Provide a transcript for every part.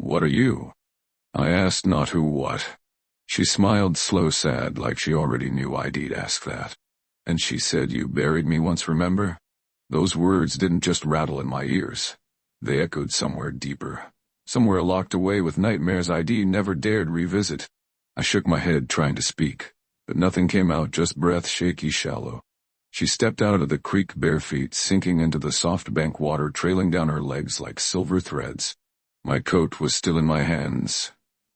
"What are you?" I asked, not who, what. She smiled slow sad like she already knew I'd ask that. And she said, "You buried me once, remember?" Those words didn't just rattle in my ears. They echoed somewhere deeper. Somewhere locked away with nightmares I'd never dared revisit. I shook my head trying to speak, but nothing came out, just breath shaky shallow. She stepped out of the creek bare feet, sinking into the soft bank water trailing down her legs like silver threads. My coat was still in my hands,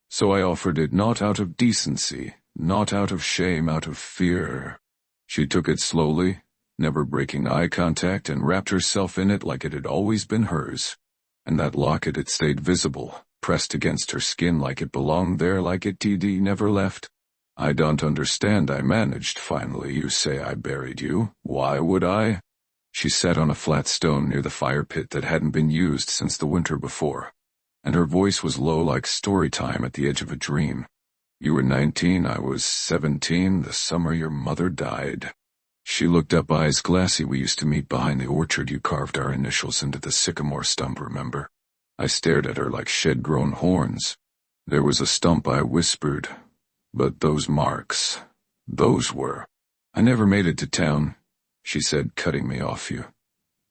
so I offered it, not out of decency, not out of shame, out of fear. She took it slowly, never breaking eye contact, and wrapped herself in it like it had always been hers. And that locket, it stayed visible, pressed against her skin like it belonged there, like it never left. "I don't understand," I managed finally. "You say I buried you. Why would I?" She sat on a flat stone near the fire pit that hadn't been used since the winter before, and her voice was low like story time at the edge of a dream. "You were 19, I was 17, the summer your mother died." She looked up, eyes glassy. "We used to meet behind the orchard. You carved our initials into the sycamore stump, remember?" I stared at her like shed-grown horns. "There was a stump," I whispered. "But those marks, those were—" "I never made it to town," she said, cutting me off. "You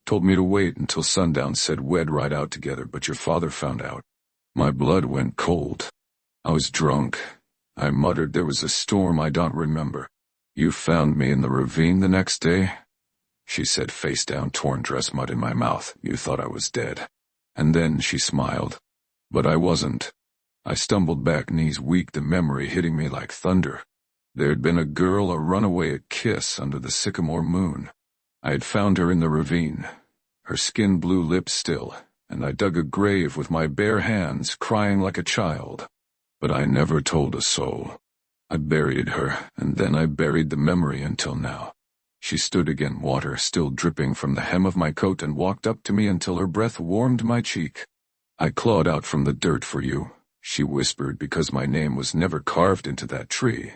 told me to wait until sundown, said we'd ride out together, but your father found out." My blood went cold. I was drunk. I muttered, "There was a storm I don't remember." "You found me in the ravine the next day," she said, face down, torn dress mud in my mouth. "You thought I was dead." And then she smiled. But I wasn't. I stumbled back, knees weak, the memory hitting me like thunder. There'd been a girl, a runaway, a kiss under the sycamore moon. I had found her in the ravine, her skin blue, lips still, and I dug a grave with my bare hands, crying like a child. But I never told a soul. I buried her, and then I buried the memory until now. She stood again, water still dripping from the hem of my coat, and walked up to me until her breath warmed my cheek. "I clawed out from the dirt for you," she whispered, "because my name was never carved into that tree.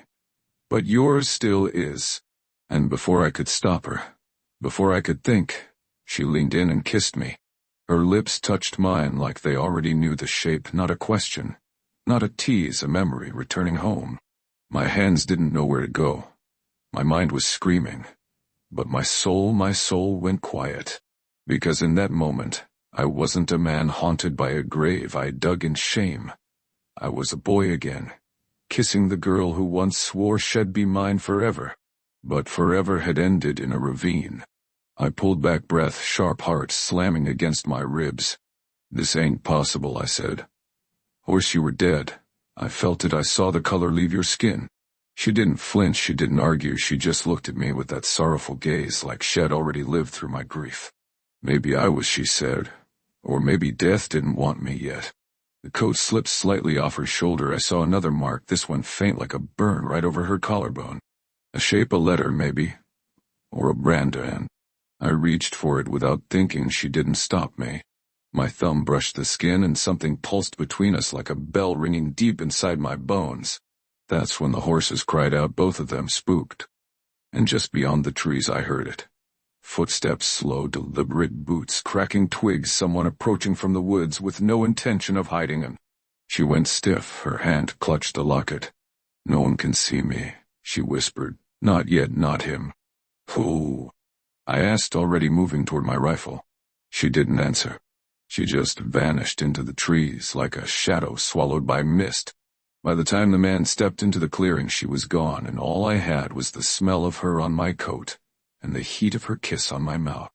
But yours still is." And before I could stop her, before I could think, she leaned in and kissed me. Her lips touched mine like they already knew the shape, not a question, not a tease, a memory returning home. My hands didn't know where to go. My mind was screaming. But my soul went quiet. Because in that moment, I wasn't a man haunted by a grave I dug in shame. I was a boy again, kissing the girl who once swore she'd be mine forever. But forever had ended in a ravine. I pulled back, breath, sharp, heart slamming against my ribs. "This ain't possible," I said. "Horse, you were dead. I felt it. I saw the color leave your skin." She didn't flinch, she didn't argue, she just looked at me with that sorrowful gaze like she'd already lived through my grief. "Maybe I was," she said. "Or maybe death didn't want me yet." The coat slipped slightly off her shoulder. I saw another mark, this one faint like a burn right over her collarbone. A shape, a letter maybe, or a brand, and I reached for it without thinking. She didn't stop me. My thumb brushed the skin and something pulsed between us like a bell ringing deep inside my bones. That's when the horses cried out, both of them spooked. And just beyond the trees I heard it. Footsteps, slow, deliberate, boots cracking twigs, someone approaching from the woods with no intention of hiding him. She went stiff, her hand clutched the locket. "No one can see me," she whispered. "Not yet, not him." "Who?" I asked, already moving toward my rifle. She didn't answer. She just vanished into the trees like a shadow swallowed by mist. By the time the man stepped into the clearing, she was gone, and all I had was the smell of her on my coat and the heat of her kiss on my mouth.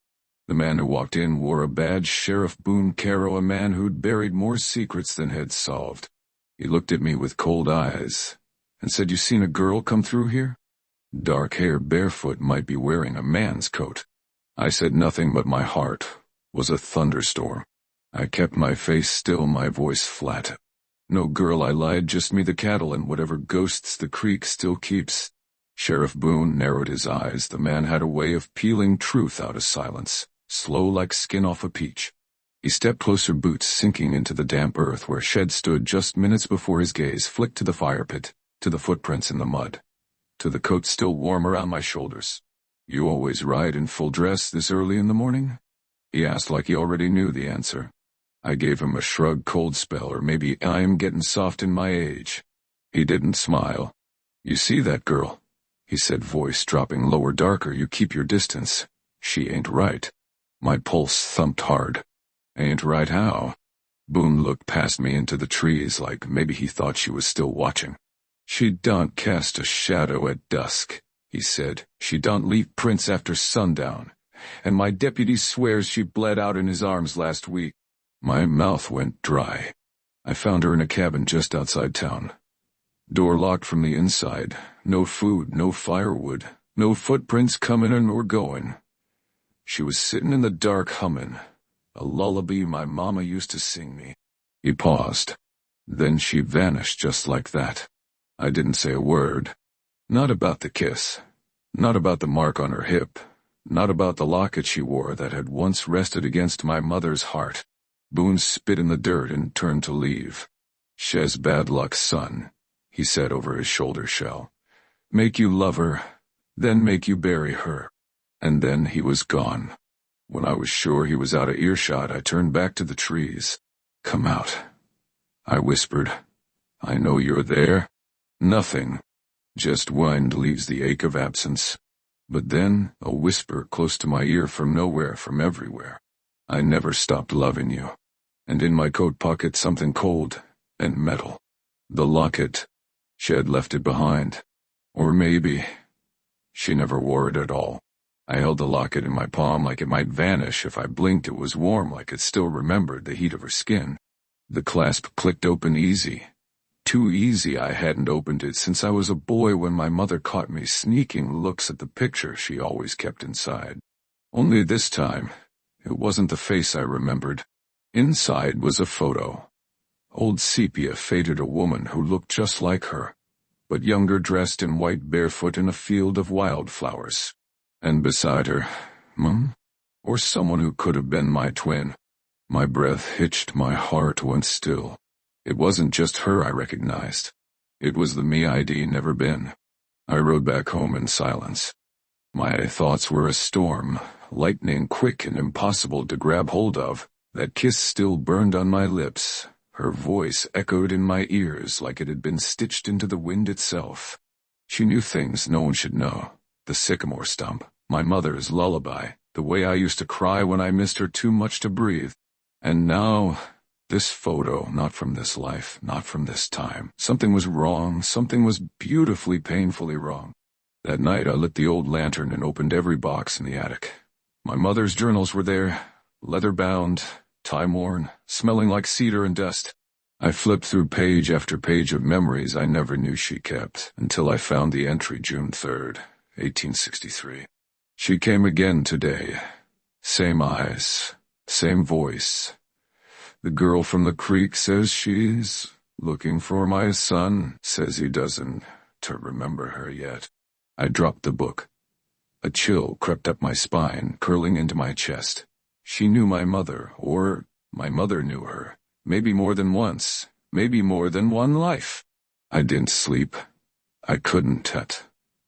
The man who walked in wore a badge, Sheriff Boone Caro, a man who'd buried more secrets than had solved. He looked at me with cold eyes and said, "You seen a girl come through here? Dark hair, barefoot, might be wearing a man's coat." I said nothing, but my heart was a thunderstorm. I kept my face still, my voice flat. "No girl," I lied, "just me, the cattle, and whatever ghosts the creek still keeps." Sheriff Boone narrowed his eyes. The man had a way of peeling truth out of silence, slow like skin off a peach. He stepped closer, boots sinking into the damp earth where Shed stood just minutes before. His gaze flicked to the fire pit, to the footprints in the mud, to the coat still warm around my shoulders. "You always ride in full dress this early in the morning?" he asked like he already knew the answer. I gave him a shrug. Cold spell, or maybe I am getting soft in my age. He didn't smile. You see that girl? He said, voice dropping lower, darker. You keep your distance. She ain't right. My pulse thumped hard. Ain't right how? Boone looked past me into the trees like maybe he thought she was still watching. She don't cast a shadow at dusk, he said. She don't leave prints after sundown. And my deputy swears she bled out in his arms last week. My mouth went dry. I found her in a cabin just outside town. Door locked from the inside. No food, no firewood, no footprints coming in or going. She was sitting in the dark humming a lullaby my mama used to sing me. He paused. Then she vanished just like that. I didn't say a word. Not about the kiss. Not about the mark on her hip. Not about the locket she wore that had once rested against my mother's heart. Boone spit in the dirt and turned to leave. "She's bad luck, son," he said over his shoulder shell. "Make you love her, then make you bury her." And then he was gone. When I was sure he was out of earshot, I turned back to the trees. "Come out," I whispered. "I know you're there." Nothing. Just wind leaves the ache of absence. But then, a whisper close to my ear from nowhere, from everywhere. "I never stopped loving you." And in my coat pocket something cold and metal. The locket. She had left it behind. Or maybe she never wore it at all. I held the locket in my palm like it might vanish if I blinked. It was warm, like it still remembered the heat of her skin. The clasp clicked open easy. Too easy. I hadn't opened it since I was a boy, when my mother caught me sneaking looks at the picture she always kept inside. Only this time, it wasn't the face I remembered. Inside was a photo. Old sepia, faded, a woman who looked just like her, but younger, dressed in white, barefoot in a field of wildflowers. And beside her, Mum? Or someone who could have been my twin. My breath hitched, my heart went still. It wasn't just her I recognized. It was the me I'd never been. I rode back home in silence. My thoughts were a storm, lightning quick and impossible to grab hold of. That kiss still burned on my lips. Her voice echoed in my ears like it had been stitched into the wind itself. She knew things no one should know. The sycamore stump, my mother's lullaby, the way I used to cry when I missed her too much to breathe. And now, this photo, not from this life, not from this time. Something was wrong, something was beautifully, painfully wrong. That night I lit the old lantern and opened every box in the attic. My mother's journals were there, leather-bound, time-worn, smelling like cedar and dust. I flipped through page after page of memories I never knew she kept, until I found the entry, June 3rd, 1863. She came again today. Same eyes, same voice. The girl from the creek says she's looking for my son, says he doesn't to remember her yet. I dropped the book. A chill crept up my spine, curling into my chest. She knew my mother, or my mother knew her. Maybe more than once, maybe more than one life. I didn't sleep. I couldn't,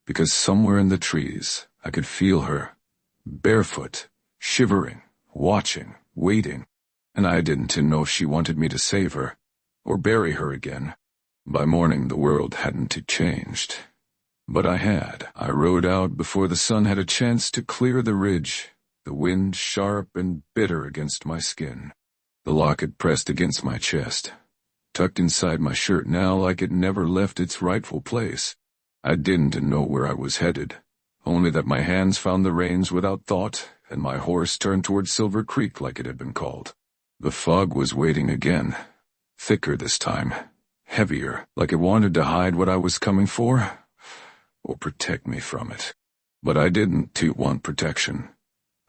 because somewhere in the trees I could feel her, barefoot, shivering, watching, waiting, and I didn't know if she wanted me to save her, or bury her again. By morning the world hadn't changed, but I had. I rode out before the sun had a chance to clear the ridge, the wind sharp and bitter against my skin. The locket pressed against my chest, tucked inside my shirt now like it never left its rightful place. I didn't know where I was headed, only that my hands found the reins without thought, and my horse turned toward Silver Creek like it had been called. The fog was waiting again, thicker this time, heavier, like it wanted to hide what I was coming for, or protect me from it. But I didn't want protection.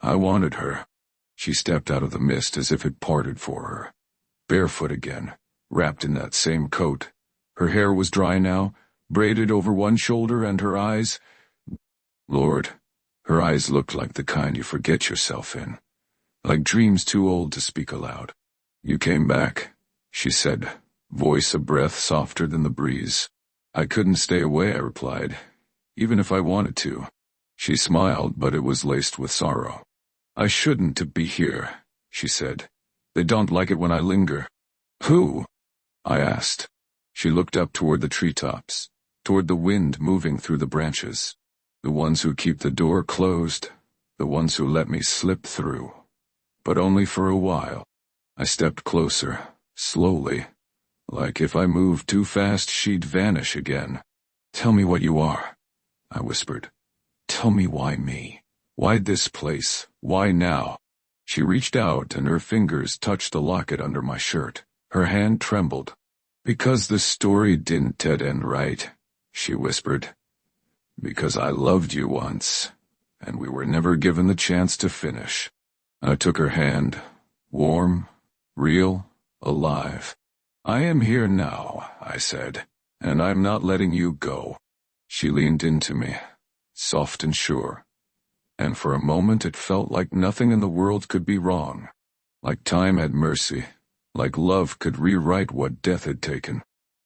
I wanted her. She stepped out of the mist as if it parted for her. Barefoot again, wrapped in that same coat. Her hair was dry now, braided over one shoulder, and her eyes... Lord, her eyes looked like the kind you forget yourself in, like dreams too old to speak aloud. "You came back," she said, voice a breath softer than the breeze. "I couldn't stay away," I replied, "even if I wanted to." She smiled, but it was laced with sorrow. "I shouldn't be here," she said. They don't like it when I linger." "Who?" I asked. She looked up toward the treetops, toward the wind moving through the branches. "The ones who keep the door closed, the ones who let me slip through. But only for a while." I stepped closer, slowly, like if I moved too fast she'd vanish again. "Tell me what you are," I whispered. "Tell me why me. Why this place? Why now?" She reached out and her fingers touched the locket under my shirt. Her hand trembled. "Because the story didn't dead end right," she whispered. "Because I loved you once, and we were never given the chance to finish." I took her hand, warm, real, alive. "I am here now," I said, "and I'm not letting you go." She leaned into me, soft and sure, and for a moment it felt like nothing in the world could be wrong, like time had mercy, like love could rewrite what death had taken.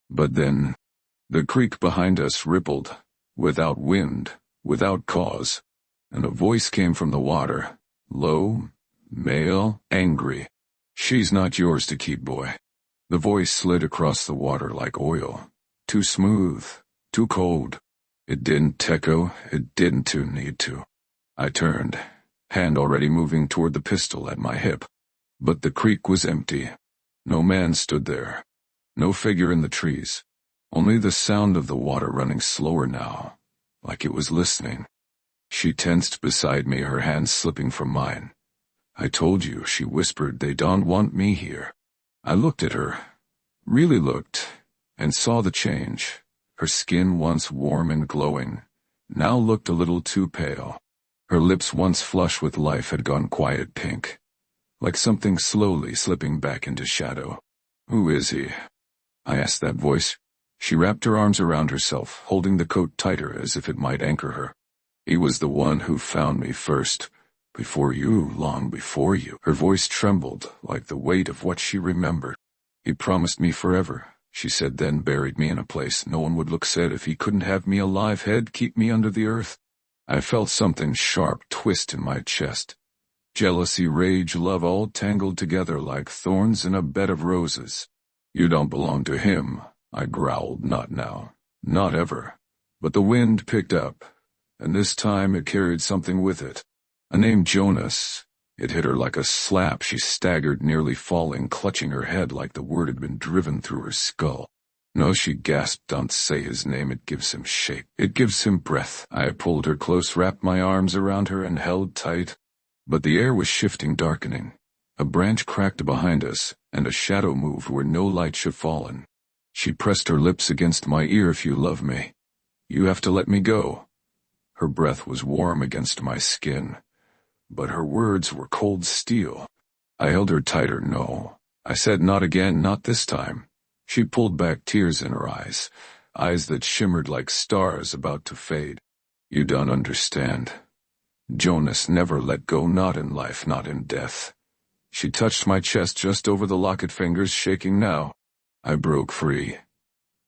But then, the creek behind us rippled, without wind, without cause, and a voice came from the water, low, male, angry. "She's not yours to keep, boy." The voice slid across the water like oil, too smooth, too cold. It didn't echo, it didn't need to. I turned, hand already moving toward the pistol at my hip. But the creek was empty. No man stood there. No figure in the trees. Only the sound of the water running slower now, like it was listening. She tensed beside me, her hands slipping from mine. "I told you," she whispered, "they don't want me here." I looked at her, really looked, and saw the change. Her skin, once warm and glowing, now looked a little too pale. Her lips, once flush with life, had gone quiet pink, like something slowly slipping back into shadow. "Who is he?" I asked that voice. She wrapped her arms around herself, holding the coat tighter as if it might anchor her. "He was the one who found me first. Before you, long before you." Her voice trembled like the weight of what she remembered. "He promised me forever," she said, "then buried me in a place no one would look, said if he couldn't have me alive, he'd keep me under the earth." I felt something sharp twist in my chest. Jealousy, rage, love, all tangled together like thorns in a bed of roses. "You don't belong to him," I growled. "Not now. Not ever." But the wind picked up, and this time it carried something with it. A name, Jonas. It hit her like a slap. She staggered, nearly falling, clutching her head like the word had been driven through her skull. "No," she gasped, "don't say his name. It gives him shape. It gives him breath." I pulled her close, wrapped my arms around her, and held tight. But the air was shifting, darkening. A branch cracked behind us, and a shadow moved where no light should fallen. She pressed her lips against my ear. "If you love me, you have to let me go." Her breath was warm against my skin, but her words were cold steel. I held her tighter. "No," I said, "not again, not this time." She pulled back, tears in her eyes, eyes that shimmered like stars about to fade. "You don't understand. Jonas never let go, not in life, not in death." She touched my chest just over the locket, fingers shaking now. I broke free.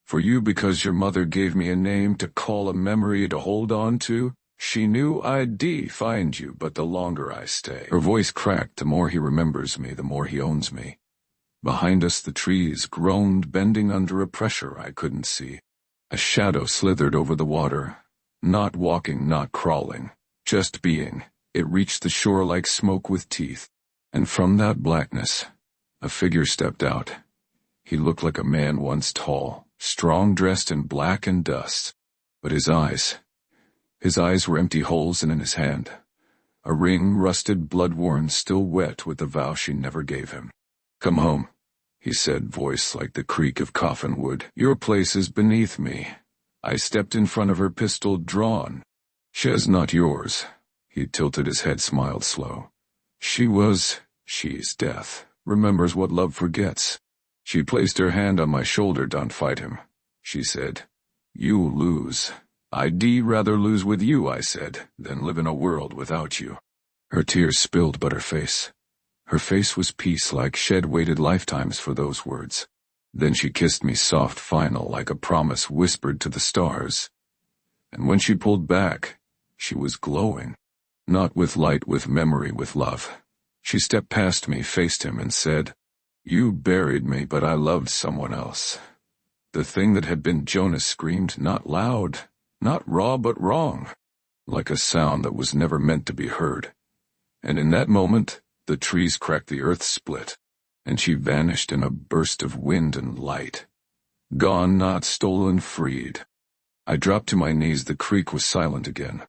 "For you, because your mother gave me a name to call, a memory to hold on to. She knew I'd find you, but the longer I stay." Her voice cracked. "The more he remembers me, the more he owns me." Behind us the trees groaned, bending under a pressure I couldn't see. A shadow slithered over the water, not walking, not crawling, just being. It reached the shore like smoke with teeth. And from that blackness, a figure stepped out. He looked like a man, once tall, strong, dressed in black and dust. But his eyes were empty holes, and in his hand, a ring, rusted, blood-worn, still wet with the vow she never gave him. "Come home," he said, voice like the creak of coffin wood. "Your place is beneath me." I stepped in front of her, pistol drawn. "She's not yours." He tilted his head, smiled slow. She's death, remembers what love forgets." She placed her hand on my shoulder. "Don't fight him," she said. "You'll lose." "I'd rather lose with you," I said, "than live in a world without you." Her tears spilled, but her face was peace, like she'd waited lifetimes for those words. Then she kissed me, soft, final, like a promise whispered to the stars. And when she pulled back, she was glowing. Not with light, with memory, with love. She stepped past me, faced him, and said, "You buried me, but I loved someone else." The thing that had been Jonas screamed, not loud, not raw, but wrong, like a sound that was never meant to be heard. And in that moment, the trees cracked, the earth split, and she vanished in a burst of wind and light. Gone, not stolen, freed. I dropped to my knees. The creek was silent again,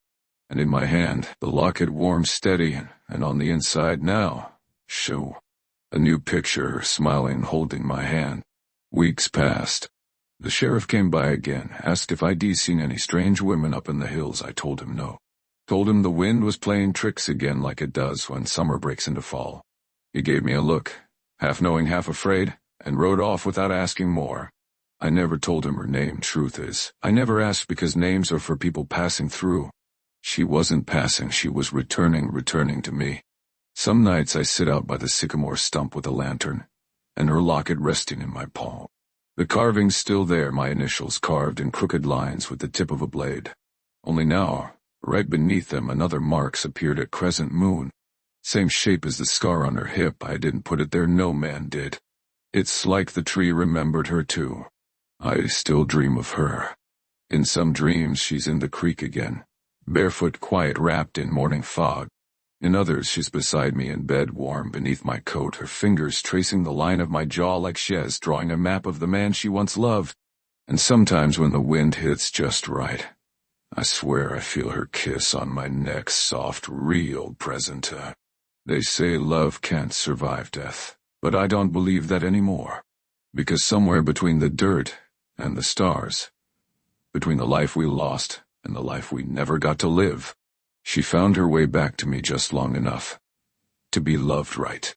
and in my hand, the locket warm, steady, and on the inside now, shoo, a new picture, her smiling, holding my hand. Weeks passed. The sheriff came by again, asked if I'd seen any strange women up in the hills. I told him no. Told him the wind was playing tricks again like it does when summer breaks into fall. He gave me a look, half knowing, half afraid, and rode off without asking more. I never told him her name. Truth is, I never asked, because names are for people passing through. She wasn't passing, she was returning to me. Some nights I sit out by the sycamore stump with a lantern, and her locket resting in my palm. The carving's still there, my initials carved in crooked lines with the tip of a blade. Only now, right beneath them, another marks appeared, a crescent moon. Same shape as the scar on her hip. I didn't put it there, no man did. It's like the tree remembered her too. I still dream of her. In some dreams she's in the creek again, barefoot, quiet, wrapped in morning fog. In others she's beside me in bed, warm beneath my coat, her fingers tracing the line of my jaw like Chez drawing a map of the man she once loved. And sometimes when the wind hits just right, I swear I feel her kiss on my neck, soft, real, present. They say love can't survive death, but I don't believe that anymore. Because somewhere between the dirt and the stars, between the life we lost and the life we never got to live, she found her way back to me just long enough to be loved right.